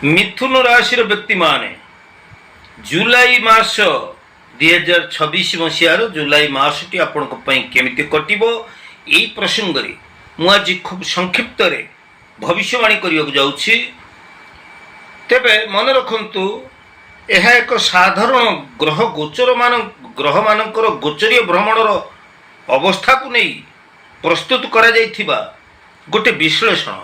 मिथुन राशि व्यक्ति माने जुलाई मास 2026 मसीहार जुलाई मासटी आपण केमिति कटिबो एई प्रसंग रे मु आज खूब संक्षिप्त रे भविष्यवाणी करने जाऊँगी। तेबे मन रखंतु यह एक साधारण ग्रह मानकर गोचरीय भ्रमणर अवस्था को नहीं प्रस्तुत करा जाइथिबा गोटे विश्लेषण।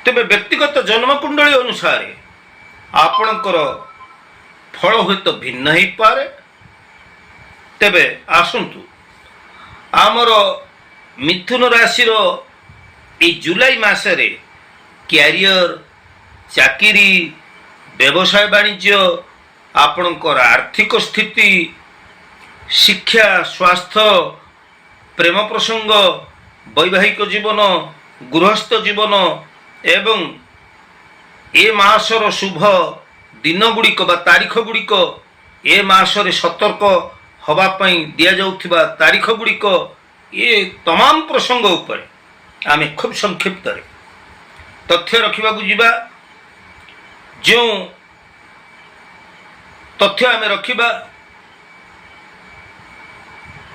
तेबे व्यक्तिगत जन्मकुंडली अनुसार आपणकर फल हुए तो भिन्न ही पारे। तेबे आसंतु आमर मिथुन राशि जुलाई मासरे क्यारियर चाकिरी व्यवसाय वाणिज्य आपणकर आर्थिक स्थिति शिक्षा स्वास्थ्य प्रेम प्रसंग वैवाहिक जीवन गृहस्थ जीवन एवं ए मासर शुभ दिन गुड़िक बा तारीख गुड़िक ए मासरे सतर्क हवापाई दिया जाउथिबा तारीख गुड़िक ये तमाम प्रसंग उपरे आमे खूब संक्षिप्त तथ्य रखा जीवा। जो तथ्य आमे रखिबा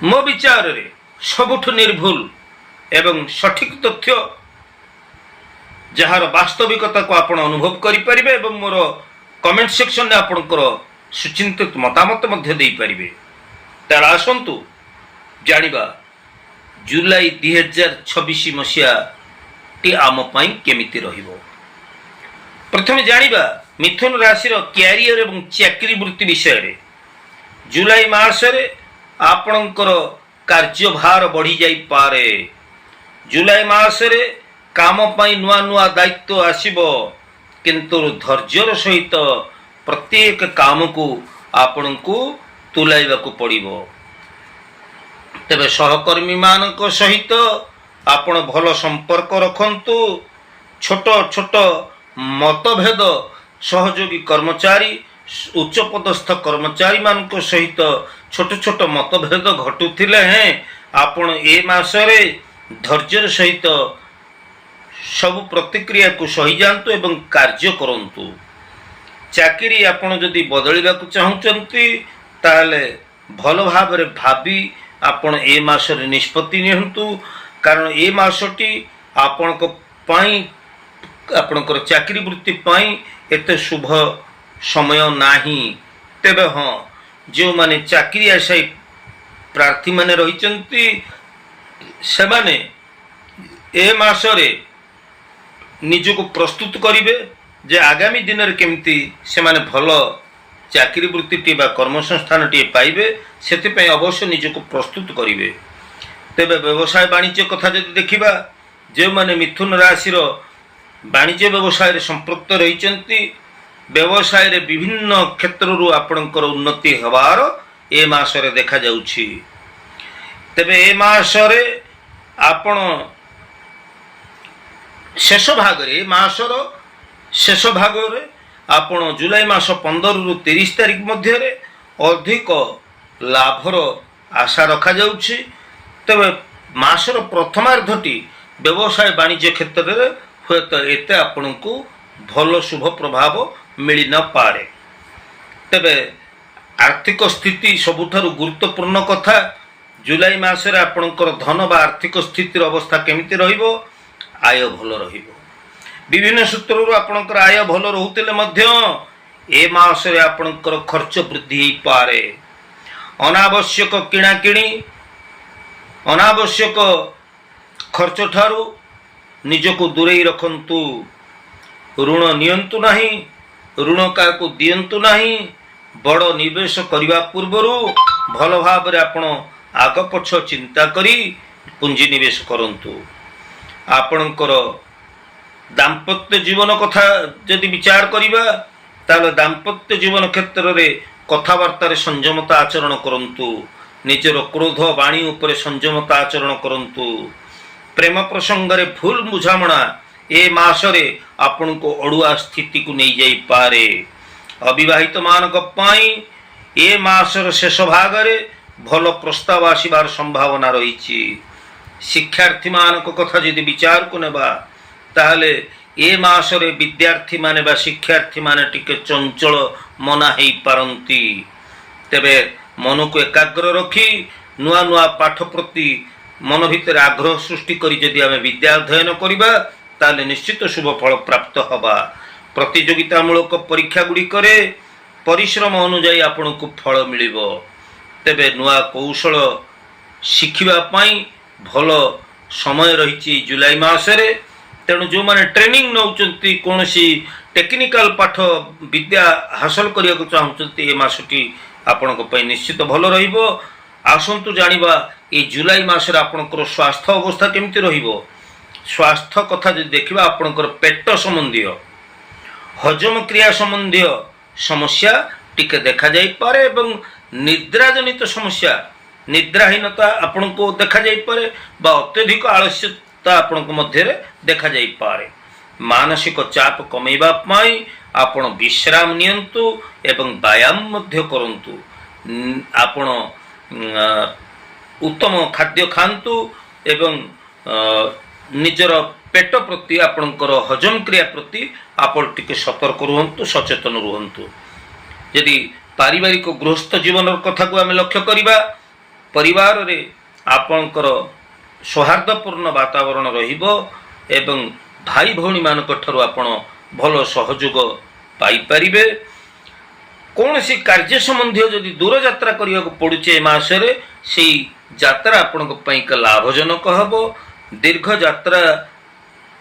मो विचार रे सबुठ निर्भुल एवं सठिक तथ्य जार वास्तविकता को आपण अनुभव करिपारिबे एवं मोर कमेंट सेक्शन रे आपणकर सुचिंतित मतामत मध्य देई पारिबे। तार आसंतु जानिबा जुलाई 2026 मसीहा टी आम पई केमिति रहिबो। प्रथमे जानिबा मिथुन राशि क्यारियर एवं चाकरी वृत्ति विषय रे। जुलाई मासरे आपणकर कार्यभार बढ़ी जाई पारे। जुलाई मासरे काम पाई नुआ नुआ दायित्व आसीबो किंतु धैर्यर सहित प्रत्येक काम को आपण को तुलाइबाकू पड़िबो। तेबे सहकर्मी मानक सहित आपण भल संपर्क रखंतु। छोट छोट मतभेद सहयोगी कर्मचारी उच्च पदस्थ कर्मचारी मानक सहित छोट छोट मतभेद घटुथिले हैं आपण ए मासरे धैर्यर सहित सब प्रतिक्रिया को सही जानतु एवं कार्य करंतु। चाकरी आपण जदि बदलिबा को चाहुचंती ताले भल भाव रे भाबी आपण ए मासरे निष्पत्ति निहंतु कारण ए मासटी आपण को पाई आपणकर चाकरी वृत्ति पाई एते शुभ समय नाही। तेबे हाँ जो माने चाकरी आशायी प्रार्थी माने रहिचंती से माने ए मासरे निजको प्रस्तुत करिवे जे आगामी दिन रे केमती से माने भल चाकरी वृत्ति टी बा कर्म संस्थान टी पाइबे सेति पय अवश्य निजको प्रस्तुत करिवे। तेबे व्यवसाय वाणिज्य कथा जदि देखिबा जे माने मिथुन राशि वाणिज्य व्यवसाय रे संपृक्त रहिचंती व्यवसाय रे विभिन्न क्षेत्र रु आपणकर उन्नति हवार ए मासरे देखा जाउछि। तेबे ए मासरे आपण शेष भाग रे मासर शेष भाग रे आपण जुलाई मास 15 रु 30 तारिख मध्य रे अधिक लाभर आशा रखा जाउछि। तेबे मासर प्रथमार्धटी व्यवसाय वाणिज्य क्षेत्र रे हुए तो एते आपण को भल शुभ प्रभाव मिली न पारे। तेबे आर्थिक स्थिति सबुठारु गुरुत्वपूर्ण कथा। जुलाई मासरे आपणकर धन बा आर्थिक स्थितिर अवस्था केमिति रहिबो आय भल रहिबो। विभिन्न सूत्ररु आपणकर आय भल रहुतिले मध्य ए मासरे आपणकर खर्च वृद्धि ही पारे। अनावश्यक किणाकिणी अनावश्यक खर्च ठारू निजको दूरेई रखंतु। ऋण नियंतु नाही ऋण काको दियंतु नाही। बड़ निवेश करने पूर्वरु भल भाव रे आपण आग पछ चिंता करी पुंजी निवेश करंतु। आपणकर दाम्पत्य जीवन कथा यदि विचार करिबा ताले दाम्पत्य जीवन क्षेत्र रे कथावार्ता रे संयमता आचरण करंतु। निजर क्रोध वाणी उपरे संयमता आचरण करंतु। प्रेम प्रसंग रे भूल बुझामणा ए मासरे आपण को अड़ुआ स्थिति को नहीं जाई पारे। अविवाहित मानक पाई ए मासर शेष भाग रे भल प्रस्ताव आसीबार संभावना रही। शिक्षार्थी मानक कथा यदि विचार को नेबा ताहले ए मासरे विद्यार्थी माने बा शिक्षार्थी माने टिके चंचल मना हेई पारंती। तेबे मन को एकाग्र रखी नुआ नुआ पाठ प्रति मन भितर आग्रह सृष्टि करी जदि आमे विद्या अध्ययन करिबा ताले निश्चित शुभ फल प्राप्त हबा। प्रतियोगितामूलक परीक्षा गुड़िकरे परिश्रम अनुजाई आपण को फल मिलिबो। तेबे नुआ कौशल शिखिबा पाई भल समय रही जुलाई मासरे। तेणु जो माने ट्रेनिंग नौचंती कोनोसी टेक्निकल पाठ विद्या हासिल करिया को चाहउचंती ए मासटी आपण को पई निश्चित भल रहिबो। आसंतु जानिबा ए जुलाई मासरे आपणकर स्वास्थ्य अवस्था केमति रहिबो। स्वास्थ्य कथा जदि देखिबा आपणकर पेट संबंधी हजम क्रिया संबंधी समस्या टिके देखा जाई पारे एवं निद्रा जनित समस्या निद्राहीनता आपण को देखा जाई पारे बा अत्यधिक आलस्यता आपण को मध्य देखा जाई पारे। मानसिक चाप कमेबा पाई आपण विश्राम नियंतु एवं व्यायाम मध्य करंतु। आपण उत्तम खाद्य खांतु एवं निजर पेट प्रति आपणकर हजम क्रिया प्रति आपण टिके सतर्क रुहंतु सचेतन रुहंतु। यदि पारिवारिक गृहस्थ जीवन कथा को आम लक्ष्य करिबा परिवार रे आपणकर सौहार्दपूर्ण वातावरण रहिबो एवं भाई भौणी मानक ठारू आपण भल सहयोग पाई परिबे। कौनसी कार्य संबंधी जदि दूर यात्रा करिया को पड़ुचे मासरे सेई यात्रा आपण को पई का लाभजनक हबो। दीर्घ यात्रा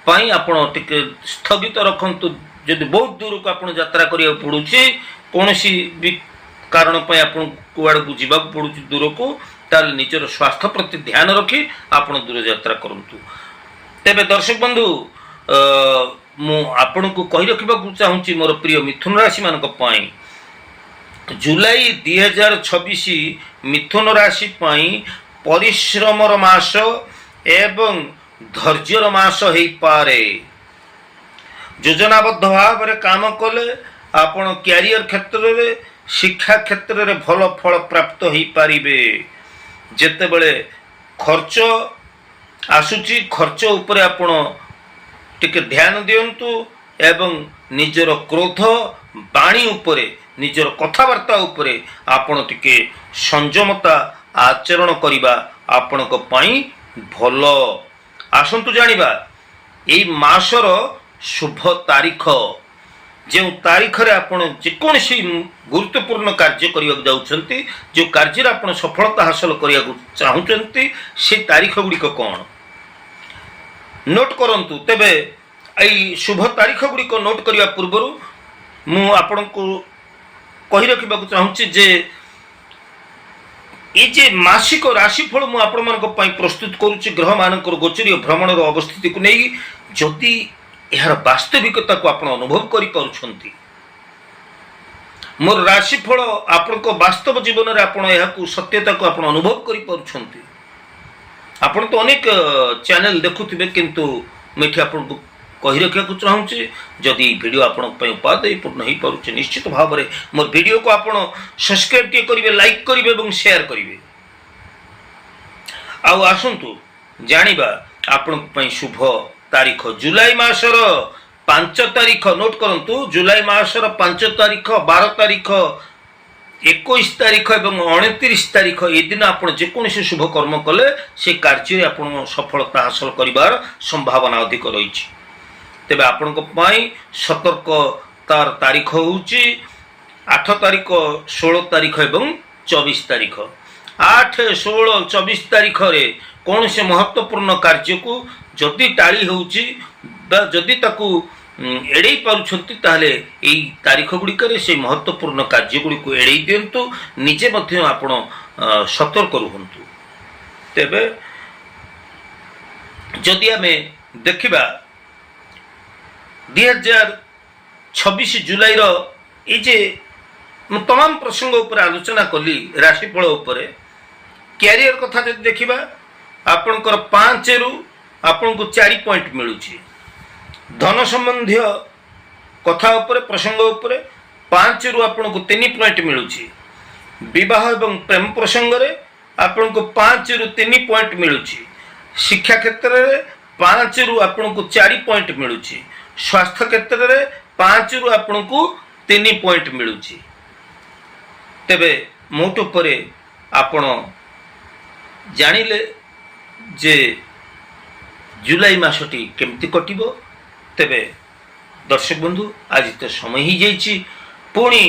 पाई आपण टिके स्थगित रखंतु। जदि बहुत दूर को आपण यात्रा करिया पड़ुचे कौनसी भी कारण पाई आपण कुआड़ को जीवा पड़ुचे दूर को ताल निजर स्वास्थ्य प्रति ध्यान रखी आपण दूर यात्रा करंतु। तेबे दर्शक बंधु मु आपण को कहि रखिबा को चाहूची मोर प्रिय मिथुन राशि मानक पाई जुलाई 2026 मिथुन राशि पाई परिश्रमर मास एवं धैर्यर मास हेई पारे। योजनाबद्ध भाव में काम कले आपण कैरियर क्षेत्र रे शिक्षा क्षेत्र रे भल फल प्राप्त हेई पारिबे। जेतेबेले खर्च आसुची खर्च उपरे आपण टिके ध्यान दियंतु एवं निजर क्रोध बाणी उपरे निजर कथावार्ता उपरे आपण टिके संयमता आचरण करिबा आपण को पाई भल। आसंतु जानिबा एई मासर शुभ तारीख जो तारीख रे आपण जेकोसी गुरुत्वपूर्ण कार्य करिया जाउछंती जो कार्य रे आपण सफलता हासिल करिया चाहुचंती से तारीख गुड़िक कौन नोट करंतु। तेबे एई शुभ तारीख गुड़िक नोट करिया पूर्वरु मु आपण को कहि रखिबा को चाहुची जे ए जे मासिक राशिफल मु आपण मानक पई प्रस्तुत करूची ग्रह मानकर गोचरीय भ्रमणर अवस्थिति को नै जदि यार वास्तविकता को आपण अनुभव करि पारुछंती मोर राशिफल आपण को वास्तव जीवन रे आपण एहा को सत्यता को आपण अनुभव करि पारुछंती। आपण तो अनेक चैनल देखुथिबे किंतु मिठी आपण को कहि रखिया को चाहूची जदि वीडियो आपण पई उपादेय पूर्ण हेई पारुचे निश्चित भाव रे मोर वीडियो को आपण सब्सक्राइब के करिवे लाइक करिवे एवं शेयर करिवे। आउ आसंतु जानिबा आपण पई शुभ तारीख जुलाई मासर 5 तारीख नोट करंतु। जुलाई मासर 5 तारीख 12 तारीख 21 तारीख एवं 29 तारीख ए दिन आपण जेकोसी शुभ कर्म कले से कार्य आपण सफलता हासिल करिवार संभावना अधिक रही। तेबे आपण को पाई सतर्कतार तारीख होउची 8 तारीख 16 तारीख एवं 24 तारीख। 8 16 24 तारीख रे कौन से महत्वपूर्ण कार्य को जदि टाड़ी होउची बा जदि ताकू एड़े पारुछंती ताहले एई तारीख गुड़िक से महत्वपूर्ण कार्य गुड़िक एड़े दियंतु निजे मध्य आपण सतर्क रुहंतु। तेबे जदि आमे देखिबा 2026 जुलाई रो ए जे तमाम प्रसंग ऊपर आलोचना कली राशिफल ऊपर कैरियर कथा जदि देखिबा आपणकर 5 रु आपन को 4 पॉइंट मिलुची। धन संबंधी कथा ऊपर प्रसंग ऊपर 5 रु आपन को 3 पॉइंट मिलुची। विवाह एवं प्रेम प्रसंग रे आपन को 5 रु 3 पॉइंट मिलुची। शिक्षा क्षेत्र रे 5 रु आपन को 4 पॉइंट मिलुची। ସ୍ୱାସ୍ଥ୍ୟ କ୍ଷେତ୍ରରେ 5ରୁ ଆପଣଙ୍କୁ 3 ପଏଣ୍ଟ ମିଳୁଛି। ତେବେ ମୋଟ ଉପରେ ଆପଣ ଜାଣିଲେ ଯେ ଜୁଲାଇ ମାସଟି କେମିତି କଟିବ। ତେବେ ଦର୍ଶକ ବନ୍ଧୁ ଆଜି ତ ସମୟ ହେଇଯାଇଛି, ପୁଣି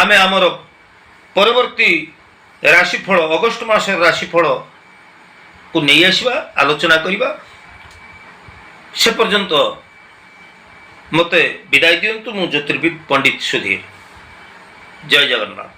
ଆମେ ଆମର ପରବର୍ତ୍ତୀ ରାଶିଫଳ ଅଗଷ୍ଟ ମାସର ରାଶିଫଳକୁ ନେଇ ଆସିବା, ଆଲୋଚନା କରିବା। ସେ ପର୍ଯ୍ୟନ୍ତ ମୋତେ ବିଦାୟ ଦିଅନ୍ତୁ। ମୁଁ ଜ୍ୟୋତିର୍ବିଦ ପଣ୍ଡିତ ସୁଧୀର। ଜୟ ଜଗନ୍ନାଥ।